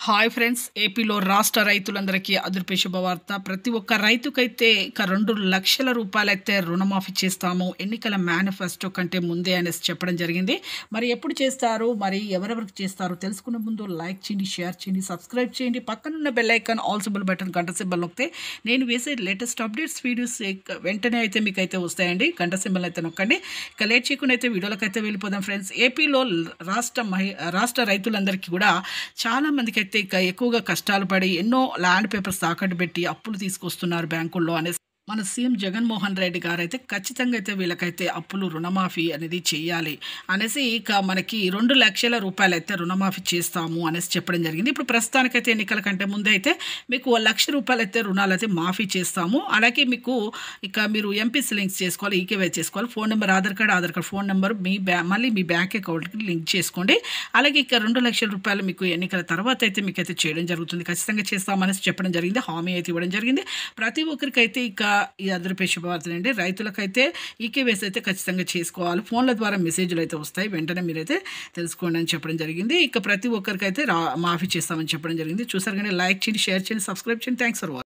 Hi friends, ఏపీలో రాష్ట్ర రైతులందరికీ అదుర్పే శుభవార్త. ప్రతి ఒక్క రైతుకైతే ఇక 2 లక్షల రూపాయలైతే రుణమాఫీ చేస్తాము ఎన్నికల మేనిఫెస్టో కంటే ముందే అనేసి చెప్పడం జరిగింది. మరి ఎప్పుడు చేస్తారు, మరి ఎవరెవరికి చేస్తారు తెలుసుకునే ముందు లైక్ చేయండి, షేర్ చేయండి, సబ్స్క్రైబ్ చేయండి. పక్కనున్న bell icon all symbol button గంట సింబల్ నొక్కితే నేను వేసే లేటెస్ట్ అప్డేట్స్ వీడియోస్ వెంటనే అయితే మీకు అయితే వస్తాయండి. గంట సింబల్ అయితే నొక్కండి. ఇక లేట్ చేయకుండా అయితే వీడియోలకు అయితే వెళ్ళిపోదాం ఫ్రెండ్స్. ఏపీలో రాష్ట్ర రైతులందరికీ కూడా చాలా మందికి అయితే ఇక ఎక్కువగా కష్టాలు పడి ఎన్నో ల్యాండ్ పేపర్స్ తాకట్టు పెట్టి అప్పులు తీసుకొస్తున్నారు బ్యాంకుల్లో అనేసి మన సీఎం జగన్మోహన్ రెడ్డి గారు అయితే ఖచ్చితంగా అయితే వీళ్ళకైతే అప్పులు రుణమాఫీ అనేది చేయాలి అనేసి ఇక మనకి 2 లక్షల రూపాయలు అయితే రుణమాఫీ చేస్తాము అనేసి చెప్పడం జరిగింది. ఇప్పుడు ప్రస్తుతానికైతే ఎన్నికల కంటే ముందే అయితే మీకు 1 లక్ష రూపాయలు అయితే రుణాలు అయితే మాఫీ చేస్తాము. అలాగే మీకు ఇక మీరు ఎంపీసీ లింక్స్ చేసుకోవాలి, ఈకేవై చేసుకోవాలి, phone number Aadhaar card phone number మళ్ళీ మీ బ్యాంక్ అకౌంట్కి లింక్ చేసుకోండి. అలాగే ఇక 2 లక్షల రూపాయలు మీకు ఎన్నికల తర్వాత అయితే మీకు అయితే చేయడం జరుగుతుంది. ఖచ్చితంగా చేస్తామనేసి చెప్పడం జరిగింది, హామీ అయితే ఇవ్వడం జరిగింది. ప్రతి ఒక్కరికైతే ఇక ఈ అదృపే శుభవార్తలండి. రైతులకైతే ఈకేవైసీ అయితే ఖచ్చితంగా చేసుకోవాలి. ఫోన్ల ద్వారా మెసేజ్లు అయితే వస్తాయి, వెంటనే మీరైతే తెలుసుకోండి అని చెప్పడం జరిగింది. ఇక ప్రతి ఒక్కరికైతే మాఫీ చేస్తామని చెప్పడం జరిగింది. చూసారు కానీ లైక్ చేయండి, షేర్ చేయండి, సబ్స్క్రైబ్ చేయండి. Thanks for watching.